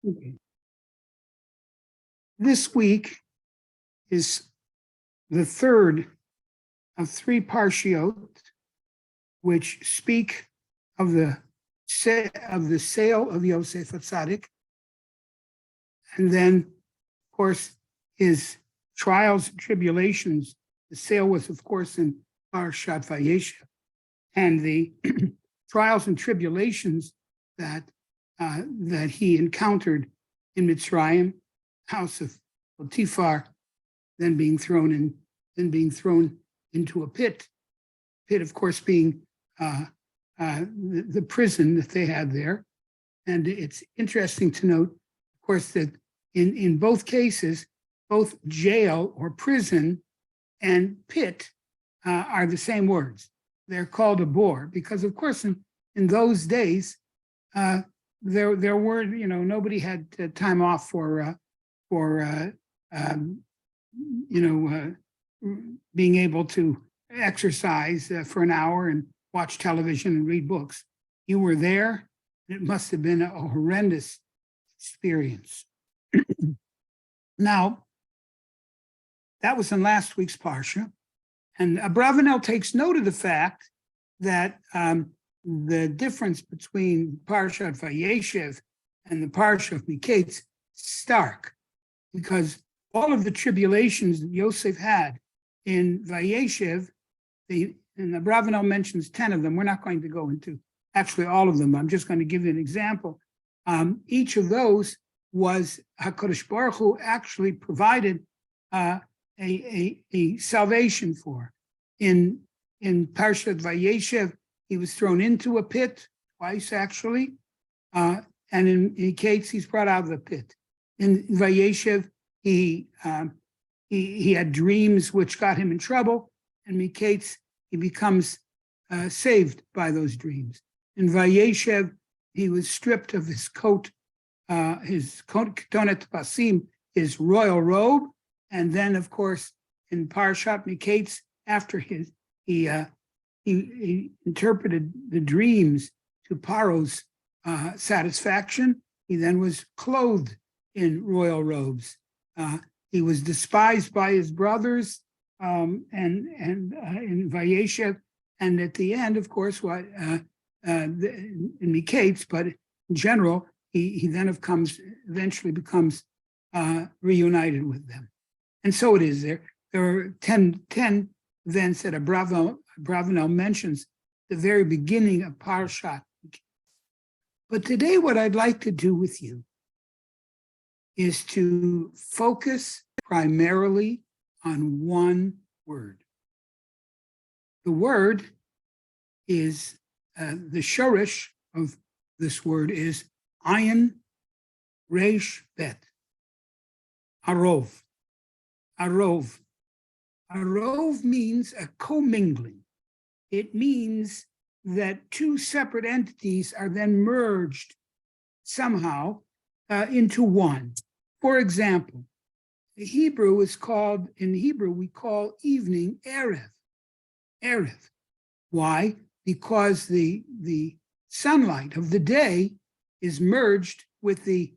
Okay. This week is the third of three parshiot, which speak of the sale of Yosef Atzadik, and then, of course, his trials and tribulations. The sale was, of course, in Parshat Vayigash, and the trials and tribulations that he encountered in Mitzrayim, house of Potiphar, then being thrown into a pit. Pit, of course, being the prison that they had there. And it's interesting to note, of course, that in both cases, both jail or prison and pit are the same words. They're called a bore because, of course, in those days, there were, nobody had time off for being able to exercise for an hour and watch television and read books. You were there. It must have been a horrendous experience. Now, that was in last week's Parsha. And Abravanel takes note of the fact that the difference between Parshat Vayeshev and the Parsha of Miketz stark, because all of the tribulations that Yosef had in Vayeshev, and Abravanel mentions 10 of them. We're not going to go into actually all of them. I'm just going to give you an example. Each of those was HaKadosh Baruch Hu actually provided a salvation for. In Parshat Vayeshev, he was thrown into a pit twice, actually, and in Miketz, he's brought out of the pit. In Vayeshev, he had dreams which got him in trouble, and Miketz, he becomes saved by those dreams. In Vayeshev, he was stripped of his coat, his ketonet pasim, his royal robe, and then, of course, in Parshat Miketz, after he interpreted the dreams to Paro's satisfaction, he then was clothed in royal robes. He was despised by his brothers, and in Vayeshev, and at the end, of course, in Miketz, but in general, he then eventually becomes reunited with them. And so it is there. There are 10 events that Abravanel mentions the very beginning of Parshat. But today, what I'd like to do with you is to focus primarily on one word. The word is, the shorish of this word is ayin resh bet, arov. Arov. Arov means a commingling. It means that two separate entities are then merged somehow into one. For example, in Hebrew, we call evening erev. Erev. Why? Because the sunlight of the day is merged with the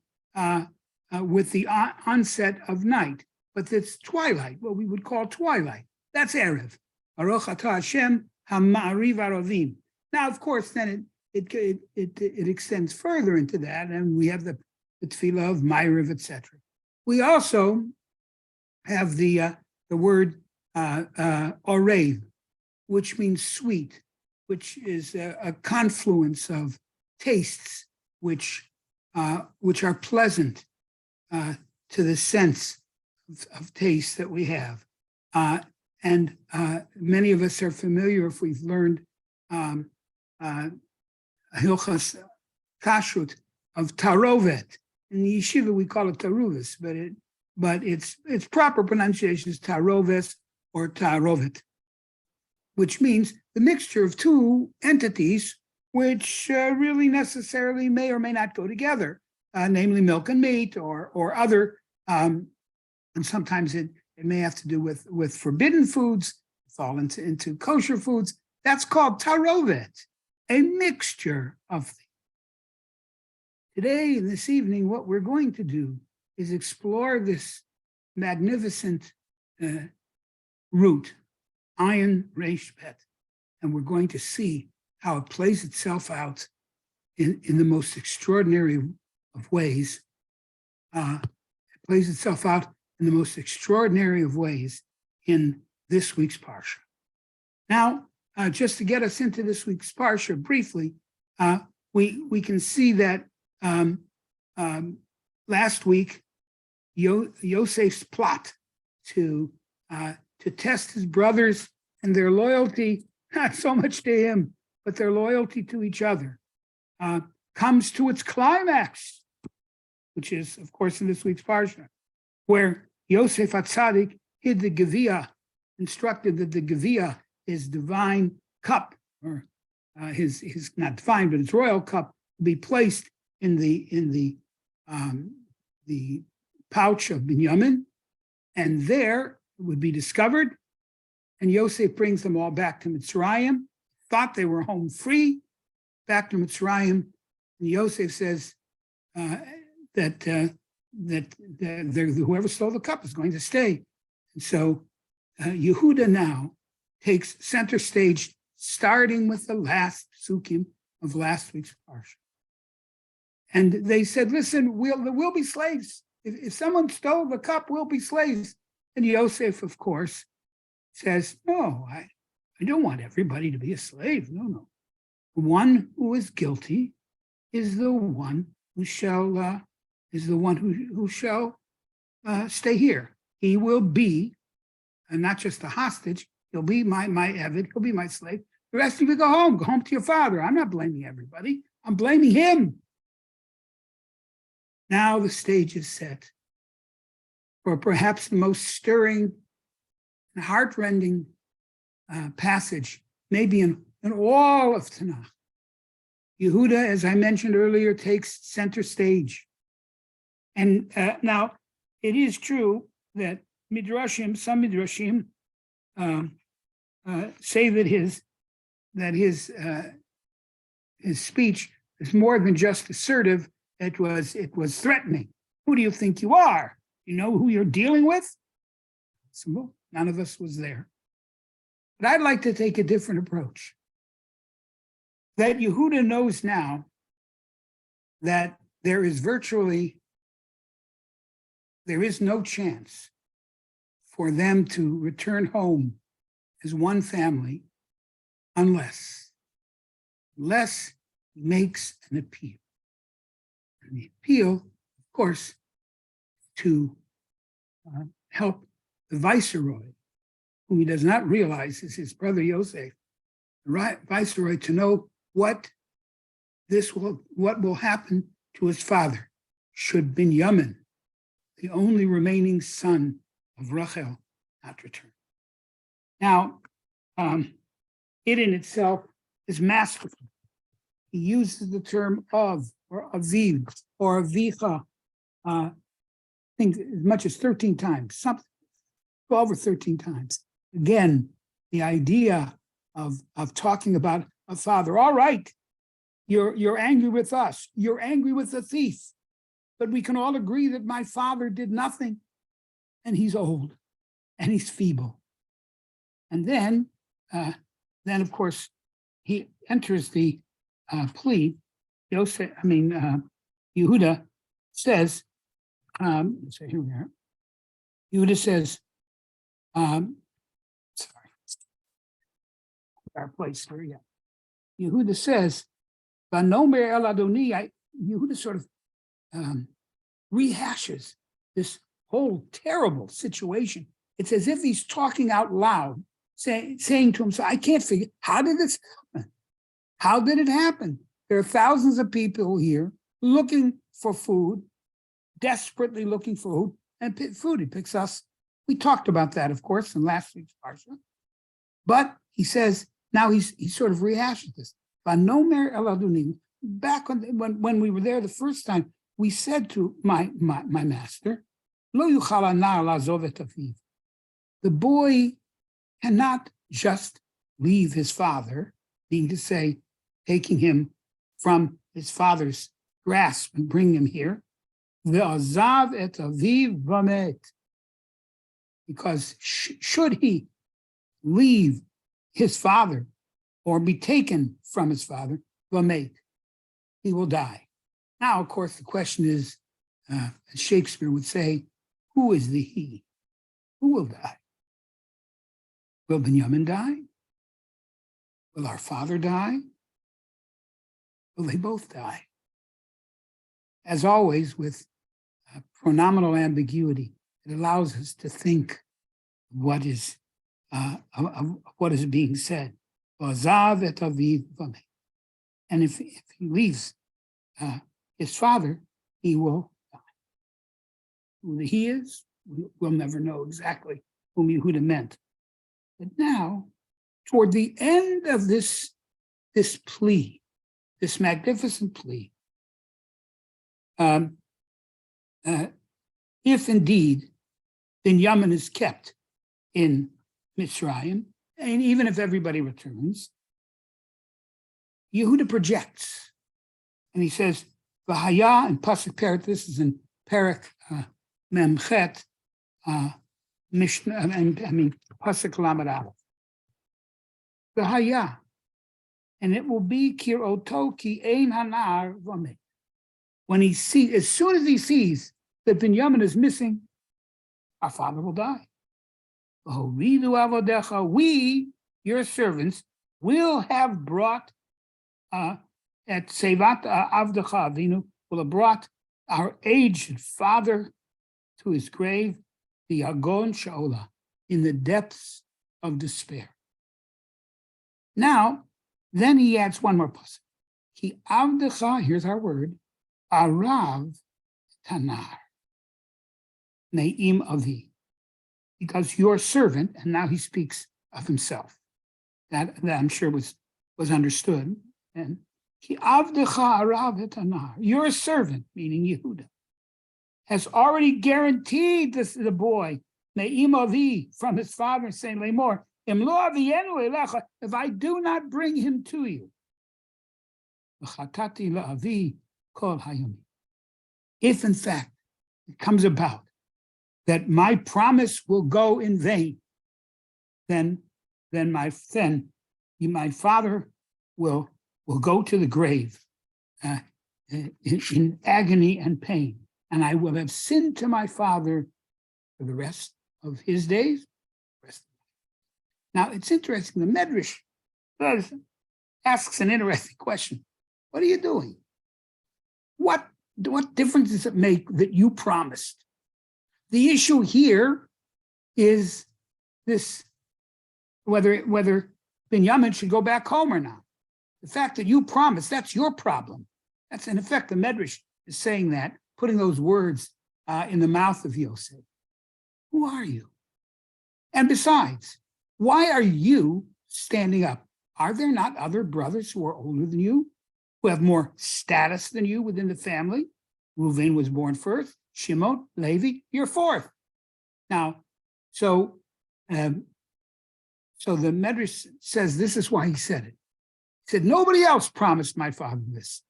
onset of night. But it's twilight, what we would call twilight. That's erev. Baruch atah Hashem ha'ma'ariv aravim. Now, of course, then it extends further into that, and we have the tefillah of ma'ariv, etc. We also have the word orev, which means sweet, which is a confluence of tastes which are pleasant to the sense of taste that we have. And many of us are familiar, if we've learned Hilchas Kashrut of Tarovet. In the yeshiva, we call it Taruvis, but its proper pronunciation is Taroves or Tarovet, which means the mixture of two entities which really necessarily may or may not go together, namely milk and meat or other, and sometimes it may have to do with forbidden foods, fall into kosher foods. That's called tarovet, a mixture of things. today, this evening, what we're going to do is explore this magnificent root, Ayin Resh Bet, and we're going to see how it plays itself out in the most extraordinary of ways. It plays itself out in the most extraordinary of ways in this week's Parsha. Now, just to get us into this week's Parsha briefly, we can see that last week, Yosef's plot to test his brothers and their loyalty, not so much to him, but their loyalty to each other, comes to its climax, which is, of course, in this week's Parsha, where Yosef HaTzadik hid the Geviah, instructed that the Geviah, his divine cup, or his not divine, but his royal cup, be placed in the pouch of Binyamin, and there it would be discovered. And Yosef brings them all back to Mitzrayim. Thought they were home free, back to Mitzrayim. And Yosef says that whoever stole the cup is going to stay. And so Yehuda now takes center stage, starting with the last psukim of last week's parsha. And they said, listen, we'll be slaves. If someone stole the cup, we'll be slaves. And Yosef, of course, says, no, I don't want everybody to be a slave. No. The one who is guilty is the one who shall stay here. He will be, and not just a hostage, he'll be my Eved, he'll be my slave. The rest of you go home to your father. I'm not blaming everybody. I'm blaming him. Now the stage is set for perhaps the most stirring and heartrending passage, maybe in all of Tanakh. Yehuda, as I mentioned earlier, takes center stage. And now it is true that some midrashim say that his speech is more than just assertive. It was threatening. Who do you think you are? You know who you're dealing with? So none of us was there. But I'd like to take a different approach. That Yehuda knows now that there is no chance for them to return home as one family unless he makes an appeal. And the appeal, of course, to help the viceroy, whom he does not realize is his brother Yosef, the viceroy, to know what will happen to his father should Binyamin, the only remaining son of Rachel, not return. Now, it in itself is masterful. He uses the term of, or aviv, or avicha, I think as much as 13 times, something 12 or 13 times. Again, the idea of talking about a father. All right, you're angry with us. You're angry with the thief. But we can all agree that my father did nothing, and he's old, and he's feeble. And then of course, he enters the plea. Yehuda says, so here we are. Yehuda says, our place here, yeah. Yehuda says, Vanomer el Adoni, Yehuda sort of rehashes this whole terrible situation. It's as if he's talking out loud, saying to himself, I can't figure, how did this happen? How did it happen? There are thousands of people here looking for food, desperately looking for food, and food. He picks us. We talked about that, of course, in last week's parsha. But he says, now he sort of rehashes this. Vanomer el Adoni. Back when we were there the first time, we said to my master, Lo yuchal anar lazov et aviv. The boy cannot just leave his father, being to say, taking him from his father's grasp and bring him here. Ve'azav et aviv v'met. Because should he leave his father or be taken from his father, v'met, he will die. Now, of course, the question is, as Shakespeare would say, who is the he? Who will die? Will Binyamin die? Will our father die? Will they both die? As always, with pronominal ambiguity, it allows us to think what is being said. Vazav et aviv v'met. And if he leaves his father, he will die. Who he is, we'll never know exactly whom Yehuda meant. But now, toward the end of this plea, this magnificent plea, if indeed Binyamin is kept in Mitzrayim, and even if everybody returns, Yehuda projects, and he says, "V'haya," in pasuk Perek. This is in Perek Memchet, Mishnah. Pasuk Lamed Aleph. V'haya, and it will be kiroto ki ein hanar v'met. When he sees, as soon as he sees that Binyamin is missing, our father will die. We, your servants, will have brought at Sevat Avdecha Avinu, will have brought our aged father to his grave, the Agon Shaola, in the depths of despair. Now, then he adds one more pasuk. Ki Avdecha, here's our word, Arav Tanar, Ne'im Avi. Because your servant, and now he speaks of himself. That I'm sure was understood. And Ki Avdecha Arav Tanar, your servant, meaning Yehuda, has already guaranteed the boy, Ne'im Avi, from his father, saying, Lemor, Im lo avienu elecha, if I do not bring him to you, V'chatati la'avi kol hayom. If in fact it comes about that my promise will go in vain, then my father will go to the grave in agony and pain, and I will have sinned to my father for the rest of his days. Now it's interesting. The Medrash asks an interesting question. What are you doing? What difference does it make that you promised? The issue here is this, whether Binyamin should go back home or not. The fact that you promised, that's your problem. That's in effect, the Medrash is saying that, putting those words in the mouth of Yosef. Who are you? And besides, why are you standing up? Are there not other brothers who are older than you, who have more status than you within the family? Reuven was born first. Shimon, Levi, you're fourth. Now, so the Medrash says this is why he said it. He said, nobody else promised my father this.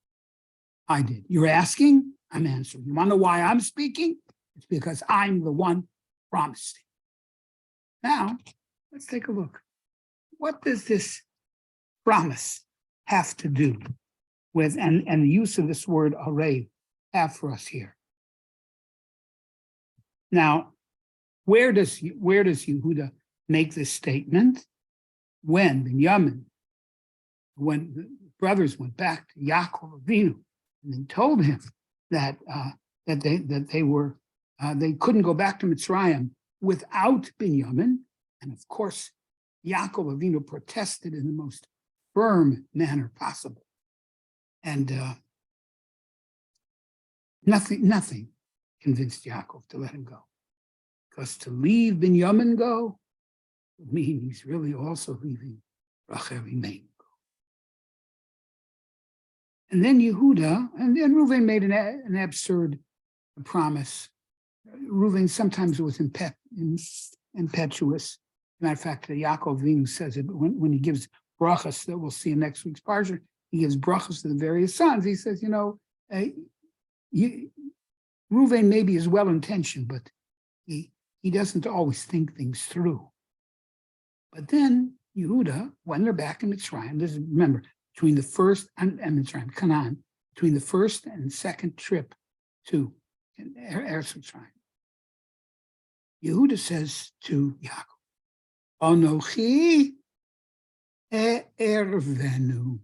I did. You're asking, I'm answering. You want to know why I'm speaking? It's because I'm the one promising. Now, let's take a look. What does this promise have to do with, and the use of this word array have for us here? Now, where does Yehuda make this statement? When the brothers went back to Yaakov Avinu and they told him that they couldn't go back to Mitzrayim without Binyamin, and of course Yaakov Avinu protested in the most firm manner possible, and nothing convinced Yaakov to let him go, because to leave Binyamin go would mean he's really also leaving Rachel Imeinu go. And then Yehuda, and then Reuven made an absurd promise. Reuven sometimes was impetuous. Matter of fact, Yaakov Avinu says it when he gives brachas that we'll see in next week's parsha. He gives brachas to the various sons. He says, Reuven maybe is well-intentioned, but he doesn't always think things through. But then Yehuda, when they're back in Mitzrayim, remember, between the first and Mitzrayim, Canaan, between the first and second trip to Eretz Mitzrayim, Yehuda says to Yaakov, Anochi ervenu,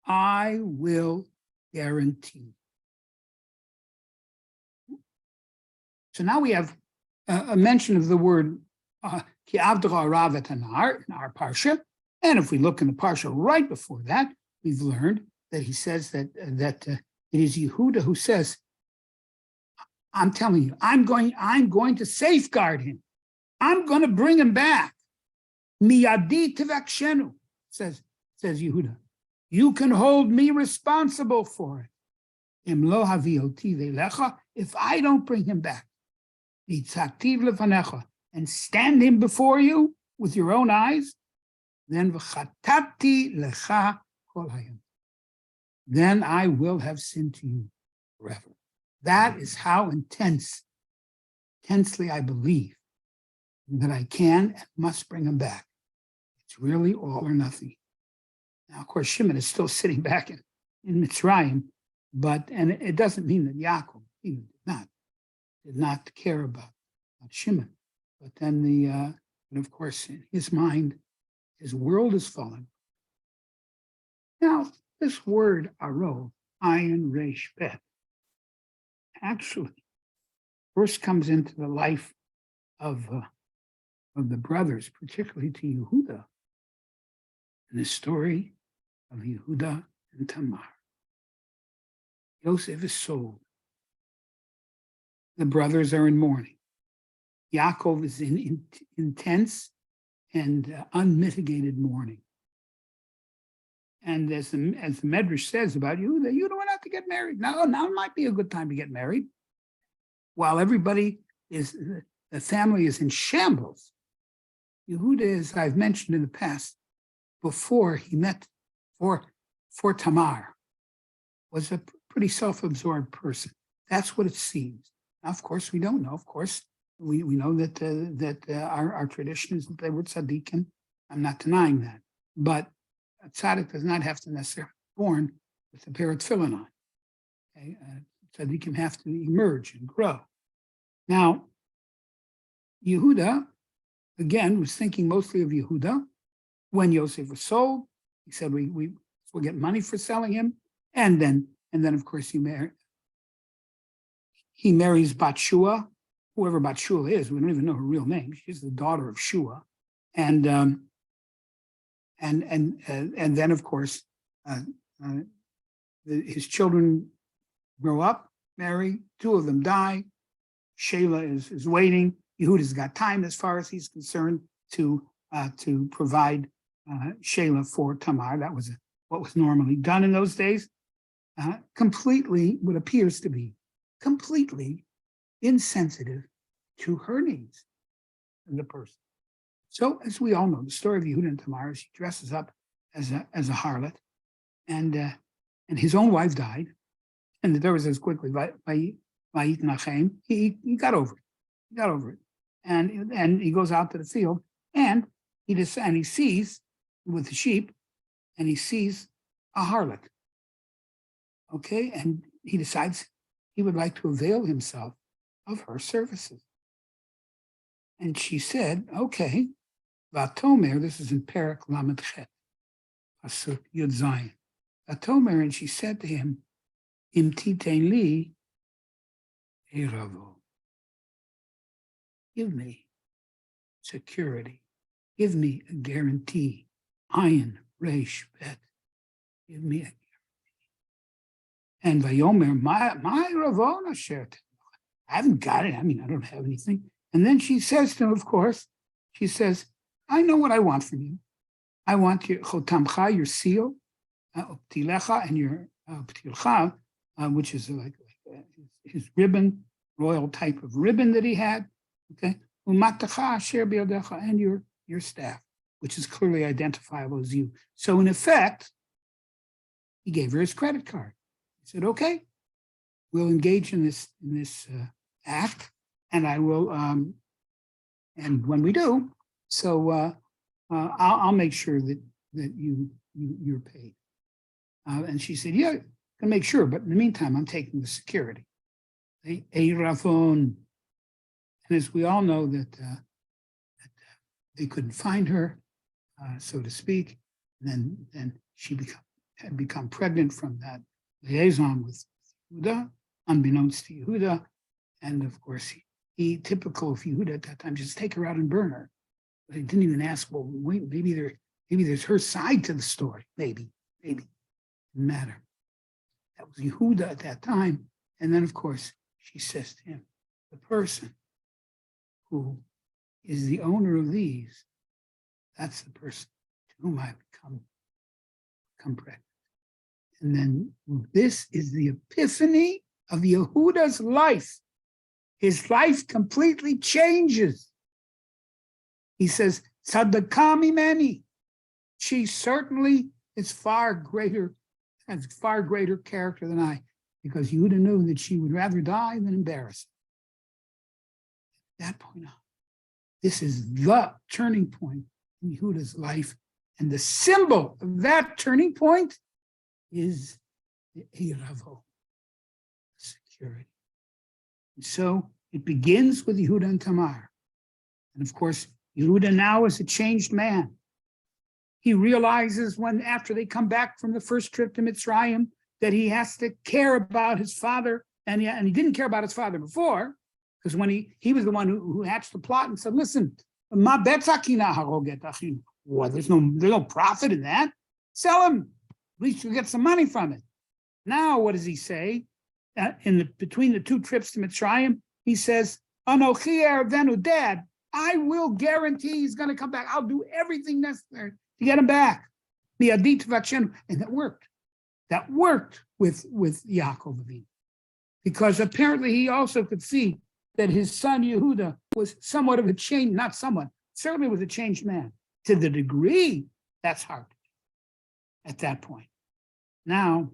I will guarantee. So now we have a mention of the word Ki avdecha arav et anar in our parsha, and if we look in the parsha right before that, we've learned that he says that it is Yehuda who says, "I'm telling you, I'm going to safeguard him. I'm going to bring him back. Miyadi tivakshenu," says Yehuda. You can hold me responsible for it. Im lo havioti velecha, if I don't bring him back. Yitzaktiv lefanecha, and stand him before you with your own eyes, then v'chatati lecha kol hayom. Then I will have sinned to you forever. That is how intensely I believe that I can and must bring him back. It's really all or nothing. Now, of course, Shimon is still sitting back in Mitzrayim, and it doesn't mean that Yaakov even did not care about Shimon. But then and of course, in his mind, his world is falling. Now, this word arov, ayin resh bet, actually first comes into the life of the brothers, particularly to Yehuda, in the story of Yehuda and Tamar. Yosef is sold. The brothers are in mourning. Yaakov is in intense and unmitigated mourning. And as the Medrash says about Yehuda, you don't want to get married. Now might be a good time to get married. While everybody the family is in shambles. Yehuda, as I've mentioned in the past, before he met for Tamar, was a pretty self-absorbed person. That's what it seems. Now, of course, we don't know. Of course, we know that our tradition is that they were tzaddikim. I'm not denying that. But a tzaddik does not have to necessarily be born with a pair of tefillin on. Okay? Tzaddikim have to emerge and grow. Now, Yehuda, again, was thinking mostly of Yehuda. When Yosef was sold, he said, we'll get money for selling him. And then of course, he marries Bat-Shua, whoever Bat-Shua is. We don't even know her real name. She's the daughter of Shua. And then, of course, his children grow up, marry, two of them die. Shelah is waiting. Yehuda's got time, as far as he's concerned, to provide Shelah for Tamar. That was what was normally done in those days. Completely, what appears to be completely insensitive to her needs as a person. So, as we all know, the story of Yehuda and Tamar, she dresses up as a harlot, and his own wife died, and the Torah says quickly, Vayit Nachem, he got over it. He got over it, and he goes out to the field, and he sees with the sheep, and he sees a harlot. Okay, and he decides he would like to avail himself of her services. And she said, okay, Vatomer, this is in Perek Lamed Chet, Pasuk Yud Zayin. Vatomer, and she said to him, Im titein li eravo. Give me security. Give me a guarantee. Ayin Reish Bet. Give me a guarantee. And Vayomer, my Ravona shared. I haven't got it. I mean, I don't have anything. And then she says to him, of course, she says, I know what I want from you. I want your chotamcha, your seal, uptilecha, and your uptilcha, which is like his ribbon, royal type of ribbon that he had. Okay, umatacha asher biyodecha, and your staff, which is clearly identifiable as you. So in effect, he gave her his credit card. He said, okay, we'll engage in this act, and I will, and when we do, so I'll make sure that you're paid. And she said, yeah, I can make sure, but in the meantime, I'm taking the security. A Ravon. And as we all know that they couldn't find her, so to speak, and then she had become pregnant from that liaison with Yehuda, unbeknownst to Yehuda. And of course, he typical of Yehuda at that time, just take her out and burn her. But he didn't even ask, well, wait, maybe there's her side to the story. Maybe. Didn't matter. That was Yehuda at that time. And then, of course, she says to him, the person who is the owner of these, that's the person to whom I become pregnant. And then this is the epiphany of Yehuda's life. His life completely changes. He says, Tzadakah mimeni. She certainly is has far greater character than I, because Yehuda knew that she would rather die than embarrass him. At that point on, this is the turning point in Yehuda's life. And the symbol of that turning point is the Eiravo, security. And so it begins with Yehuda and Tamar. And of course, Yehuda now is a changed man. He realizes when, after they come back from the first trip to Mitzrayim, that he has to care about his father. And he didn't care about his father before, because when he was the one who hatched the plot and said, listen, Ma betzakina haroget achinu. Well, there's no profit in that. Sell him. At least you get some money from it. Now, what does he say? Between the two trips to Mitzrayim, he says, Anochi erevenu, Dad, I will guarantee he's going to come back. I'll do everything necessary to get him back. And that worked. That worked with Yaakov Avinu, because apparently he also could see that his son Yehuda was somewhat of a changed, not somewhat, certainly was a changed man. To the degree, that's hard at that point. Now,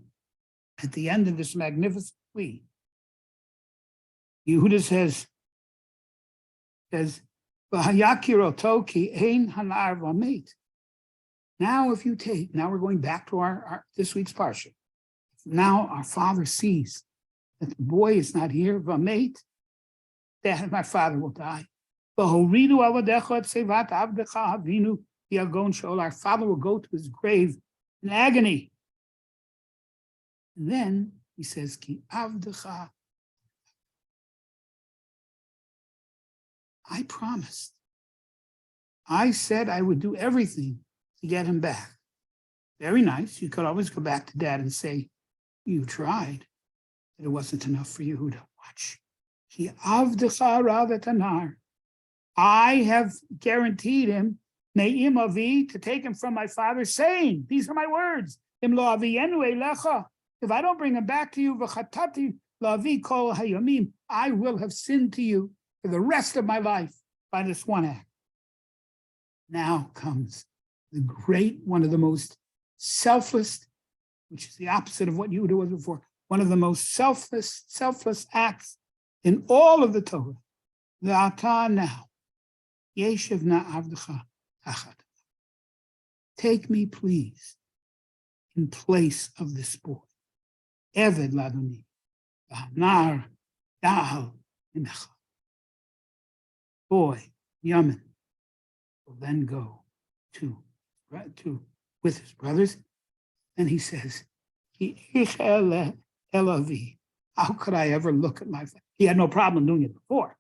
at the end of this magnificent plea, Yehuda says, "V'hayakiro ki ein hanar v'ameit." Now, if you take, now we're going back to our this week's parsha. Now our father sees that the boy is not here, v'ameit, that my father will die. Our father will go to his grave in agony. And then he says, Ki avdecha. I promised. I said I would do everything to get him back. Very nice. You could always go back to Dad and say, you tried, but it wasn't enough for you to watch. Ki avdecha ravetanar. I have guaranteed him, Ne'im avi, to take him from my father, saying, these are my words, Im lo avienu elecha. If I don't bring him back to you, v'chatati lavi kol hayamim, I will have sinned to you for the rest of my life by this one act. Now comes the great, one of the most selfless, which is the opposite of what Yehuda was before, one of the most selfless acts in all of the Torah. V'ata now, yeshiv na avdecha tachat. Take me, please, in place of this boy. Eved ladoni, v'hamnar da'al imecha. Boy, Yamin, will then go to with his brothers, and he says, Elavi, how could I ever look at my father? He had no problem doing it before.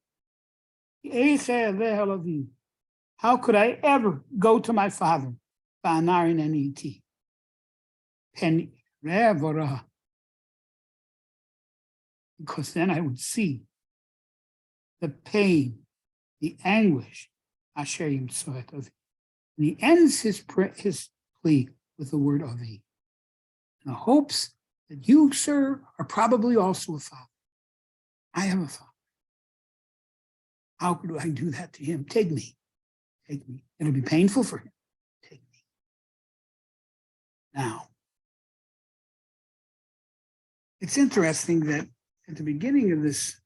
How could I ever go to my father? Because then I would see the pain, the anguish. And he ends his plea with the word Avi, in the hopes that you, sir, are probably also a father. I have a father. How could I do that to him? Take me. Take me. It'll be painful for him. Take me. Now, It's interesting that at the beginning of this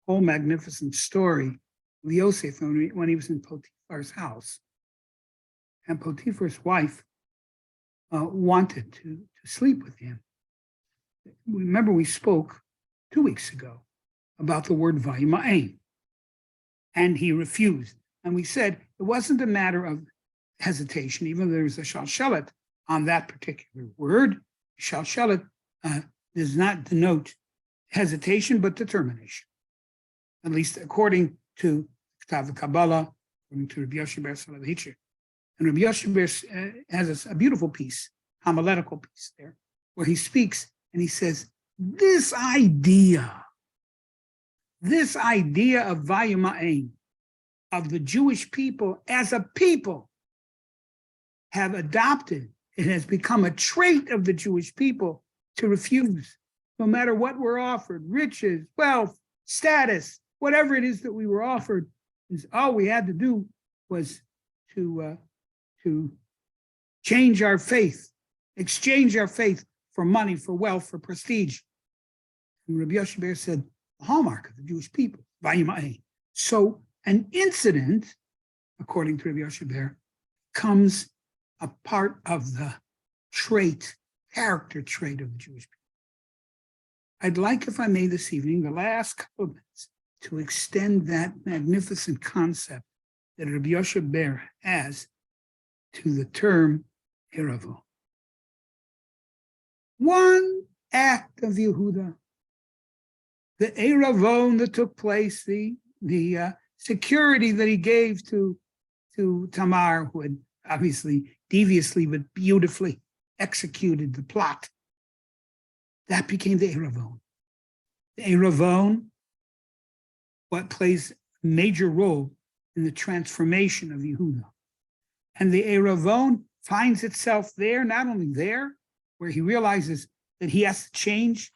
whole magnificent story of Yosef, when he was in Potiphar's house, and Potiphar's wife wanted to sleep with him. Remember, we spoke 2 weeks ago about the word Vayima'en, and he refused. And we said it wasn't a matter of hesitation, even though there was a shalshelet on that particular word. Shalshelet does not denote hesitation, but determination, at least according to Ktav Kabbalah, according to Rabbi Yoshiber Soloveitcher. And Rabbi Yoshiber has a beautiful piece, homiletical piece there, where he speaks and he says, this idea of Vayima'en, of the Jewish people as a people, have adopted, it has become a trait of the Jewish people to refuse, no matter what we're offered, riches, wealth, status, whatever it is that we were offered, is all we had to do was to change our faith, exchange our faith for money, for wealth, for prestige. And Rabbi Yoshiber said, the hallmark of the Jewish people, Vayima'en. So an incident, according to Rabbi Yoshiber, comes a part of the character trait of the Jewish people. I'd like, if I may, this evening, the last couple of minutes, to extend that magnificent concept that Rabbi Yoshiber has to the term Eravon. One act of Yehuda, the Eravon that took place, the security that he gave to Tamar, who had obviously deviously but beautifully executed the plot, that became the Eravon. The Eravon, what plays a major role in the transformation of Yehuda. And the Eravon finds itself there, not only there, where he realizes that he has to change.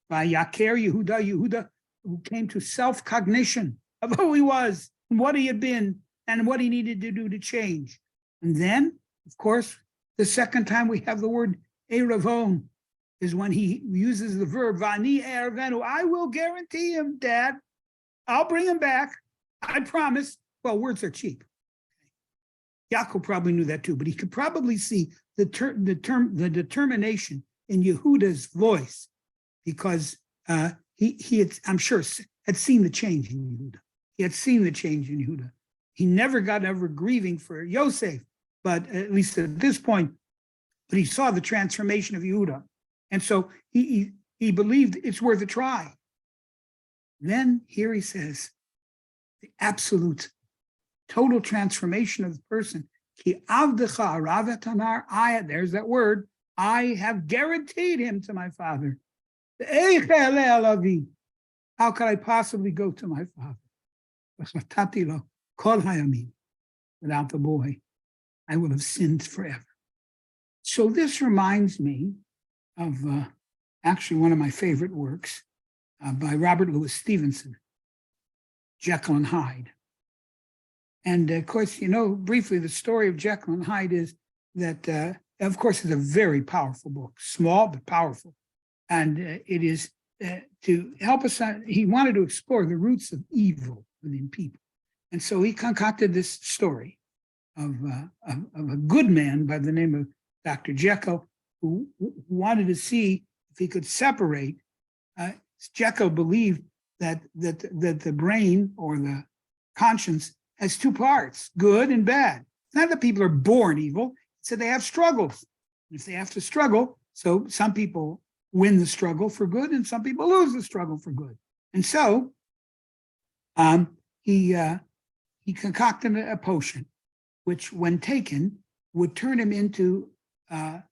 By Yaker Yehuda, who came to self-cognition of who he was, and what he had been, and what he needed to do to change. And then, of course, the second time we have the word Eravon is when he uses the verb Vani Eravenu. I will guarantee him, Dad. I'll bring him back. I promise. Well, words are cheap. Yaakov probably knew that too, but he could probably see the determination in Yehuda's voice, because he had, I'm sure, had seen the change in Yehuda. He had seen the change in Yehuda. He never got over grieving for Yosef, but at least at this point, but he saw the transformation of Yehuda. And so he believed it's worth a try. Then here he says, the absolute total transformation of the person. Ki avdecha arav tamar, there's that word, I have guaranteed him to my father. How could I possibly go to my father? Without the boy, I would have sinned forever. So this reminds me of actually one of my favorite works by Robert Louis Stevenson, Jekyll and Hyde. And of course, you know, briefly, the story of Jekyll and Hyde is that, of course, it's a very powerful book, small but powerful. And it is to help us, he wanted to explore the roots of evil within people. And so he concocted this story of a good man by the name of Dr. Jekyll, who wanted to see if he could separate. Jekyll believed that the brain or the conscience has two parts, good and bad. It's not that people are born evil, it's that they have struggles. And if they have to struggle, so some people win the struggle for good and some people lose the struggle for good. And so he concocted a potion, which when taken would turn him into an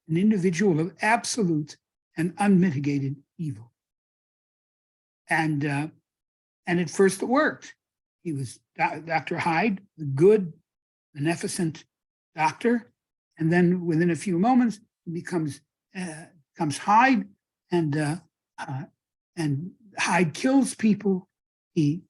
individual of absolute and unmitigated evil. And at first it worked. He was Dr. Hyde, the good, beneficent doctor. And then within a few moments, he becomes Hyde, and Hyde kills people. He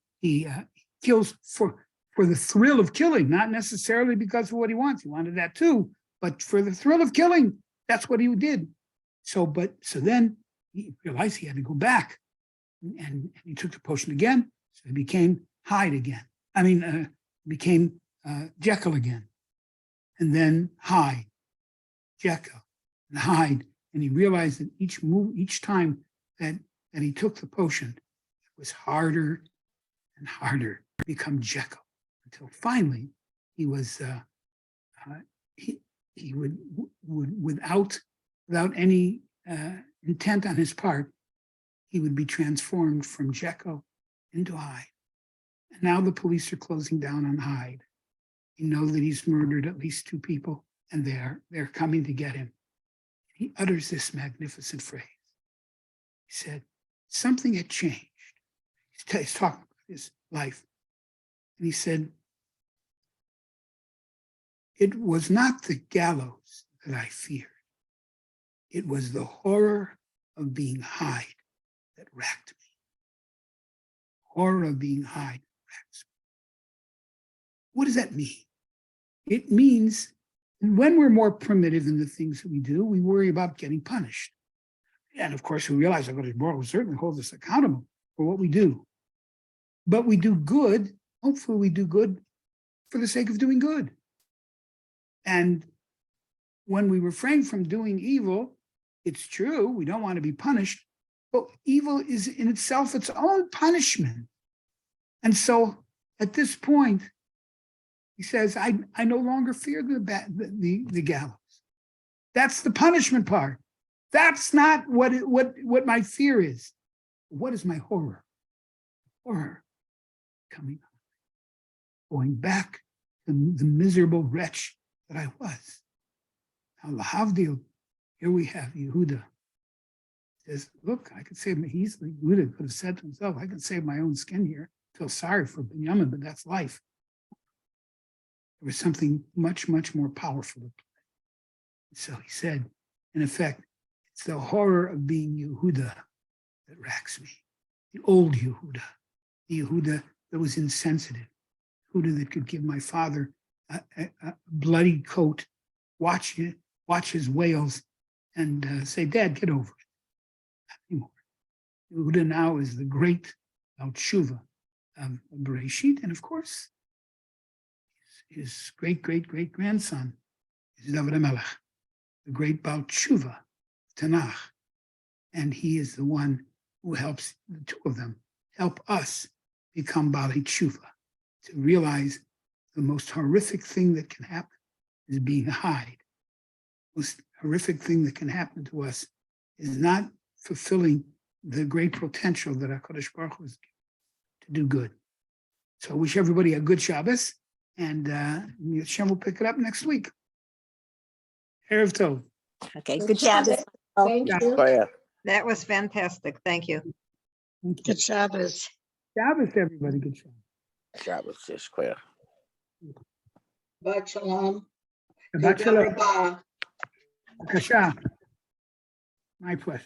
kills for the thrill of killing, not necessarily because of what he wants. He wanted that too, but for the thrill of killing, that's what he did. So then he realized he had to go back, and he took the potion again. So he became Hyde again. Became Jekyll again, and then Hyde, Jekyll, and Hyde. And he realized that each time that he took the potion, it was harder and harder to become Jekyll, until finally he was he would without any intent on his part, he would be transformed from Jekyll into Hyde. And now the police are closing down on Hyde. You know that he's murdered at least 2 people, and they're coming to get him. He utters this magnificent phrase. He said, something had changed. He's talking about his life. And he said, it was not the gallows that I feared. It was the horror of being Hyde that racked me. Horror of being Hyde racks me. What does that mean? It means when we're more primitive in the things that we do, we worry about getting punished. And of course, we realize that God will certainly hold us accountable for what we do. But we do good, hopefully we do good for the sake of doing good. And when we refrain from doing evil, it's true, we don't want to be punished, but evil is in itself its own punishment. And so at this point, he says, I no longer fear the gallows. That's the punishment part. That's not what my fear is. What is my horror? Horror coming up, going back to the miserable wretch that I was. Now, lahavdil, here we have Yehuda. Says, look, I could save my, Yehuda could have said to himself, I can save my own skin here. Feel sorry for Binyamin, but that's life. There was something much, much more powerful. So he said, in effect, it's the horror of being Yehuda that racks me. The old Yehuda, the Yehuda that was insensitive, Yehuda that could give my father a bloody coat, watch his wails, and say, Dad, get over it. Not anymore. Yehuda now is the great Tshuva of Bereshit, and of course, his great-great-great-grandson is David HaMelech, the great Baal Tshuva, Tanakh. And he is the one who helps, the 2 of them, help us become Baalei Tshuva, to realize the most horrific thing that can happen is being Hyde. The most horrific thing that can happen to us is not fulfilling the great potential that HaKadosh Baruch Hu has given to do good. So I wish everybody a good Shabbos, and Hashem will pick it up next week. Erev Tov. Okay, good Shabbos. Thank you. Oh, yeah. That was fantastic. Thank you. Good Shabbos. Shabbos, everybody. Good Shabbos. Shabbos is clear. Shabbat shalom. Shabbat Toda shalom. rabah. B'kasha. My pleasure.